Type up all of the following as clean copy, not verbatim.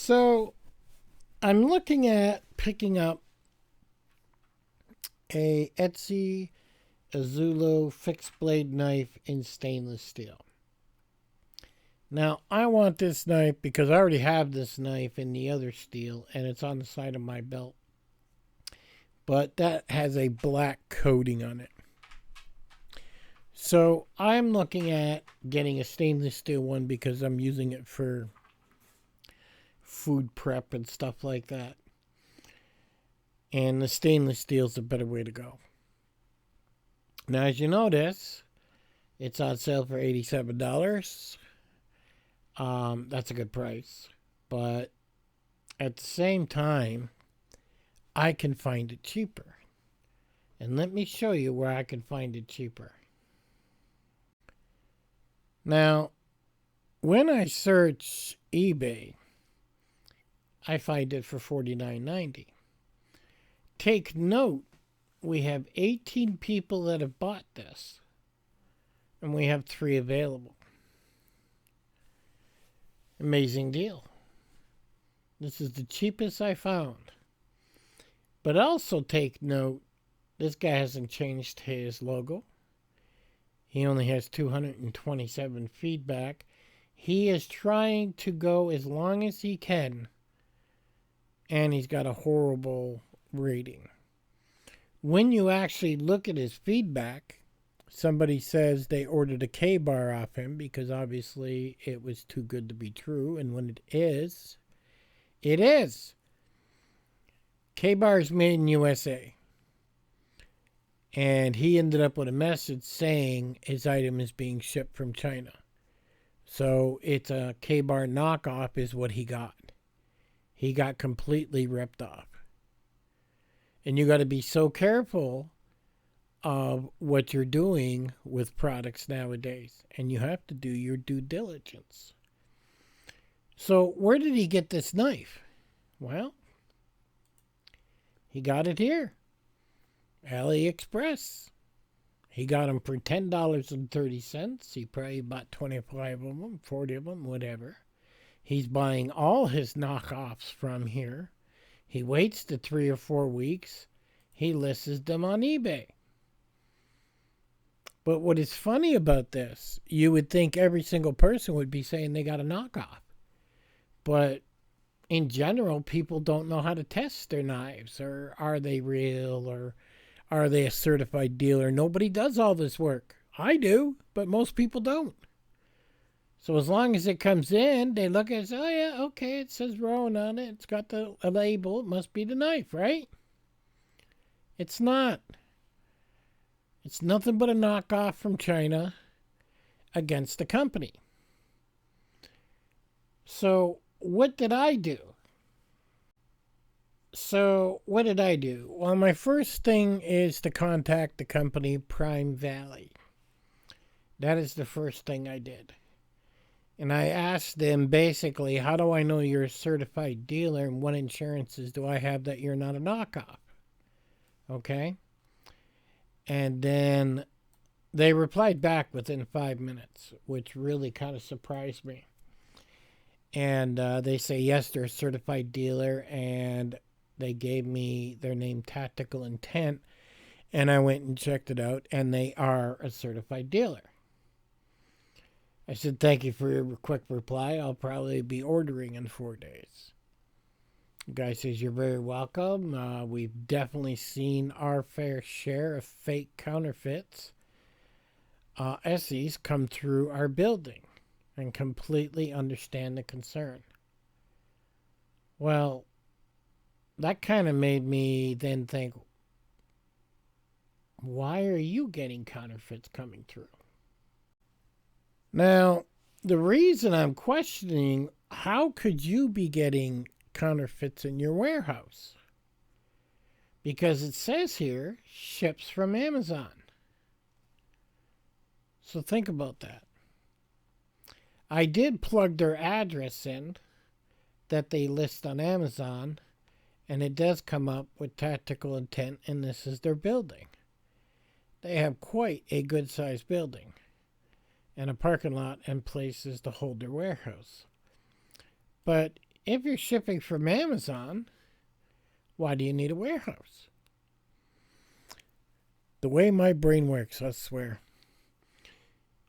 So I'm looking at picking up a ESEE Azulo fixed blade knife in stainless steel. Now I want this knife because I already have this knife in the other steel and it's on the side of my belt. But that has a black coating on it. So I'm looking at getting a stainless steel one because I'm using it for food prep and stuff like that. And the stainless steel is a better way to go. Now, as you notice, it's on sale for $87. That's a good price. But at the same time, I can find it cheaper. And let me show you where I can find it cheaper. Now, when I search eBay, I find it for $49.90. Take note, we have 18 people that have bought this, and we have 3 available. Amazing deal. This is the cheapest I found. But also take note, this guy hasn't changed his logo. He only has 227 feedback. He is trying to go as long as he can, and he's got a horrible rating. When you actually look at his feedback, somebody says they ordered a KA-BAR off him because obviously it was too good to be true, and when it is, it is. KA-BAR is made in USA. And he ended up with a message saying his item is being shipped from China. So it's a KA-BAR knockoff is what he got. He got completely ripped off. And you got to be so careful of what you're doing with products nowadays. And you have to do your due diligence. So where did he get this knife? Well, he got it here. AliExpress. He got them for $10.30. He probably bought 25 of them, 40 of them, whatever. He's buying all his knockoffs from here. He waits the 3 or 4 weeks. He lists them on eBay. But what is funny about this, you would think every single person would be saying they got a knockoff. But in general, people don't know how to test their knives. Or are they real? Or are they a certified dealer? Nobody does all this work. I do, but most people don't. So as long as it comes in, they look at it and say, oh yeah, okay, it says Rowan on it. It's got a label. It must be the knife, right? It's not. It's nothing but a knockoff from China against the company. So what did I do? Well, my first thing is to contact the company Prime Valley. That is the first thing I did. And I asked them basically, how do I know you're a certified dealer and what insurances do I have that you're not a knockoff? Okay? And then they replied back within 5 minutes, which really kind of surprised me. And they say, yes, they're a certified dealer, and they gave me their name, Tactical Intent, and I went and checked it out, and they are a certified dealer. I said, thank you for your quick reply. I'll probably be ordering in 4 days. The guy says, you're very welcome. We've definitely seen our fair share of fake counterfeits. ESEEs come through our building and completely understand the concern. Well, that kind of made me then think, why are you getting counterfeits coming through? Now, the reason I'm questioning, how could you be getting counterfeits in your warehouse? Because it says here, ships from Amazon. So think about that. I did plug their address in that they list on Amazon, and it does come up with Tactical Intent, and this is their building. They have quite a good-sized building and a parking lot and places to hold their warehouse. But if you're shipping from Amazon, why do you need a warehouse? The way my brain works, I swear.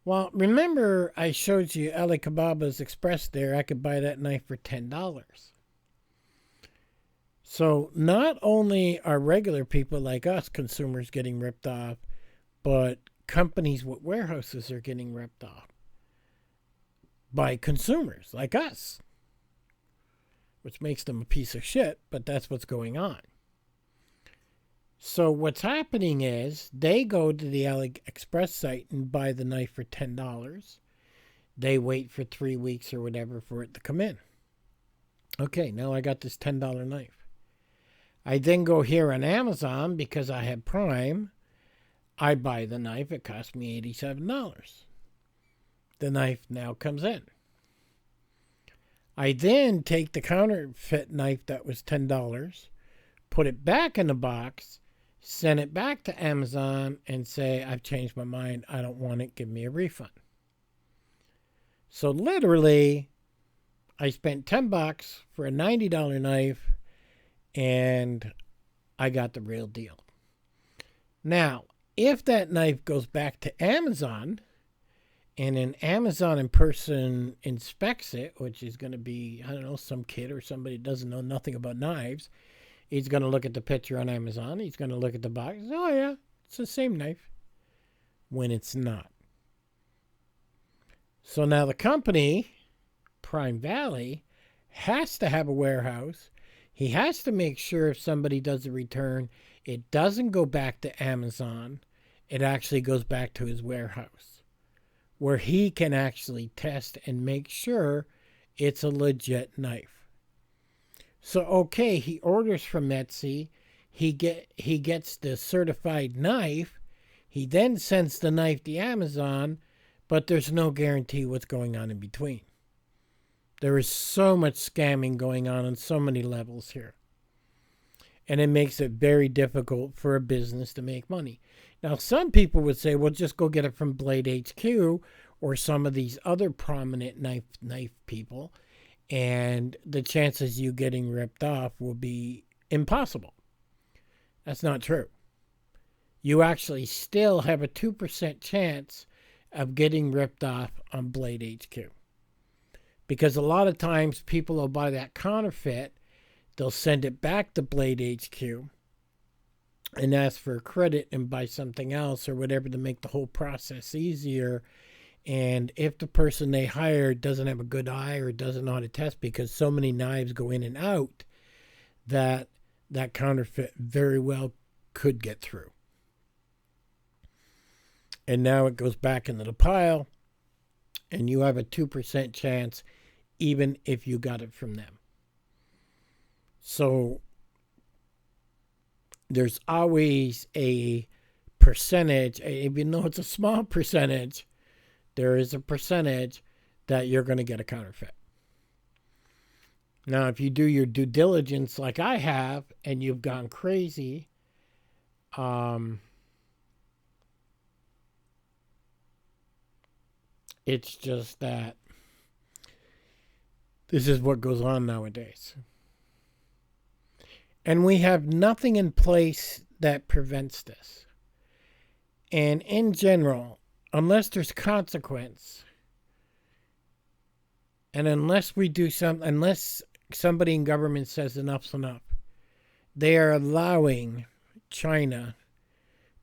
Well, remember I showed you Alibaba's Express there. I could buy that knife for $10. So not only are regular people like us, consumers, getting ripped off, but companies with warehouses are getting ripped off by consumers like us, which makes them a piece of shit, but that's what's going on. So what's happening is they go to the AliExpress site and buy the knife for $10. They wait for 3 weeks or whatever for it to come in. Okay, now I got this $10 knife. I then go here on Amazon because I have Prime. I buy the knife. It cost me $87. The knife now comes in. I then take the counterfeit knife that was $10, put it back in the box, send it back to Amazon, and say, I've changed my mind. I don't want it. Give me a refund. So literally, I spent $10 for a $90 knife, and I got the real deal. Now, if that knife goes back to Amazon, and an Amazon person inspects it, which is going to be, I don't know, some kid or somebody that doesn't know nothing about knives, he's going to look at the picture on Amazon. He's going to look at the box. Oh, yeah, it's the same knife. When it's not. So now the company, Prime Valley, has to have a warehouse. He has to make sure if somebody does a return, it doesn't go back to Amazon. It actually goes back to his warehouse, where he can actually test and make sure it's a legit knife. So, okay, he orders from ESEE. He gets the certified knife. He then sends the knife to Amazon, but there's no guarantee what's going on in between. There is so much scamming going on so many levels here. And it makes it very difficult for a business to make money. Now, some people would say, well, just go get it from Blade HQ or some of these other prominent knife people, and the chances you getting ripped off will be impossible. That's not true. You actually still have a 2% chance of getting ripped off on Blade HQ. Because a lot of times people will buy that counterfeit, they'll send it back to Blade HQ and ask for credit and buy something else or whatever to make the whole process easier. And if the person they hired doesn't have a good eye or doesn't know how to test, because so many knives go in and out, that counterfeit very well could get through. And now it goes back into the pile, and you have a 2% chance even if you got it from them. So there's always a percentage, even though it's a small percentage, there is a percentage that you're going to get a counterfeit. Now, if you do your due diligence like I have, and you've gone crazy, it's just that this is what goes on nowadays. And we have nothing in place that prevents this. And in general, unless there's consequence, and unless somebody in government says enough's enough, they are allowing China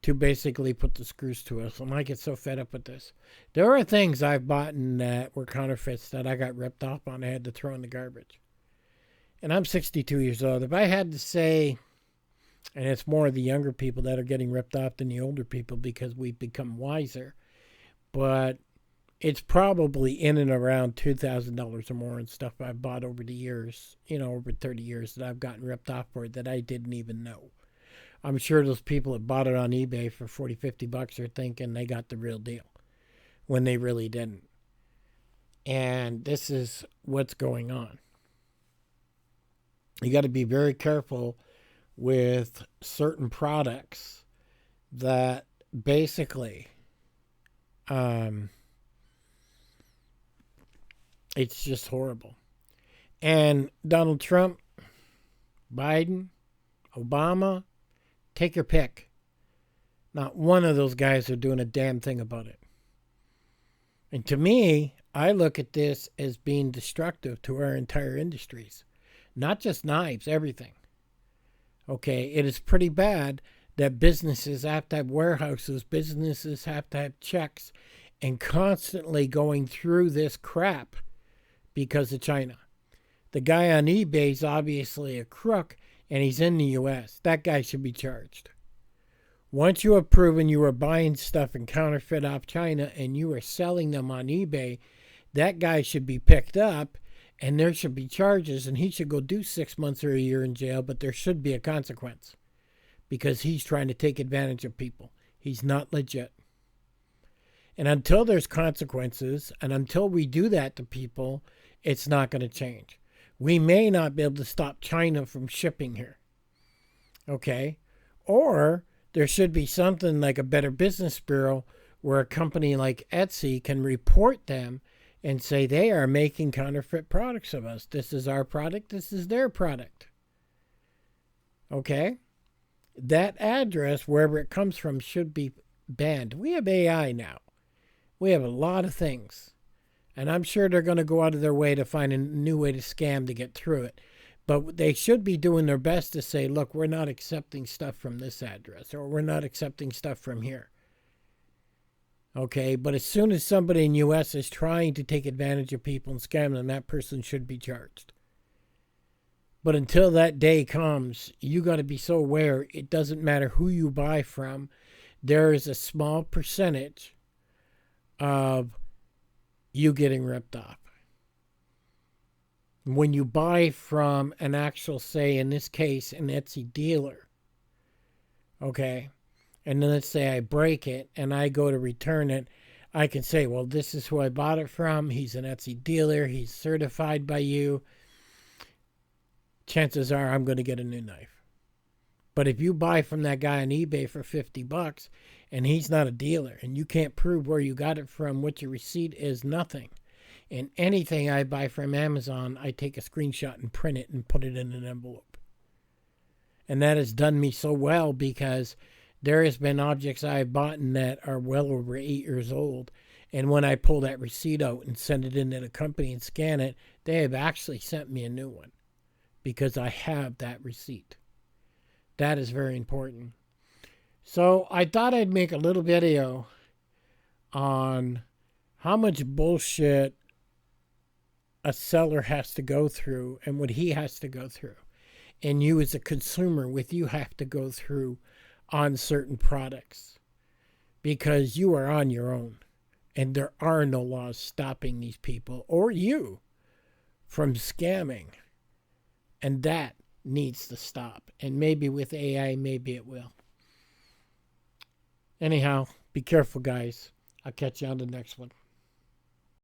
to basically put the screws to us. And I get so fed up with this. There are things I've bought that were counterfeits that I got ripped off on. I had to throw in the garbage. And I'm 62 years old. If I had to say, and it's more the younger people that are getting ripped off than the older people because we've become wiser, but it's probably in and around $2,000 or more in stuff I've bought over the years, over 30 years that I've gotten ripped off for that I didn't even know. I'm sure those people that bought it on eBay for $40, $50 are thinking they got the real deal when they really didn't. And this is what's going on. You got to be very careful with certain products that basically it's just horrible. And Donald Trump, Biden, Obama, take your pick. Not one of those guys are doing a damn thing about it. And to me, I look at this as being destructive to our entire industries. Not just knives, everything. Okay, it is pretty bad that businesses have to have warehouses, businesses have to have checks, and constantly going through this crap because of China. The guy on eBay is obviously a crook, and he's in the U.S. That guy should be charged. Once you have proven you are buying stuff in counterfeit off China and you are selling them on eBay, that guy should be picked up and there should be charges, and he should go do 6 months or a year in jail, but there should be a consequence because he's trying to take advantage of people. He's not legit. And until there's consequences and until we do that to people, it's not going to change. We may not be able to stop China from shipping here. Okay? Or there should be something like a Better Business Bureau where a company like ESEE can report them and say they are making counterfeit products of us. This is our product. This is their product. Okay? That address, wherever it comes from, should be banned. We have AI now. We have a lot of things. And I'm sure they're going to go out of their way to find a new way to scam to get through it. But they should be doing their best to say, look, we're not accepting stuff from this address, or we're not accepting stuff from here. Okay, but as soon as somebody in the U.S. is trying to take advantage of people and scam them, that person should be charged. But until that day comes, you got to be so aware, it doesn't matter who you buy from. There is a small percentage of you getting ripped off. When you buy from an actual, say, in this case, an ESEE dealer, okay, and then let's say I break it and I go to return it, I can say, well, this is who I bought it from. He's an ESEE dealer. He's certified by you. Chances are I'm going to get a new knife. But if you buy from that guy on eBay for $50 and he's not a dealer and you can't prove where you got it from, what your receipt is, nothing. And anything I buy from Amazon, I take a screenshot and print it and put it in an envelope. And that has done me so well because there has been objects I've bought that are well over 8 years old. And when I pull that receipt out and send it into the company and scan it, they have actually sent me a new one because I have that receipt. That is very important. So I thought I'd make a little video on how much bullshit a seller has to go through and what he has to go through. And you as a consumer, what you have to go through on certain products. Because you are on your own. And there are no laws stopping these people or you from scamming. And that needs to stop. And maybe with AI, maybe it will. Anyhow, be careful, guys. I'll catch you on the next one.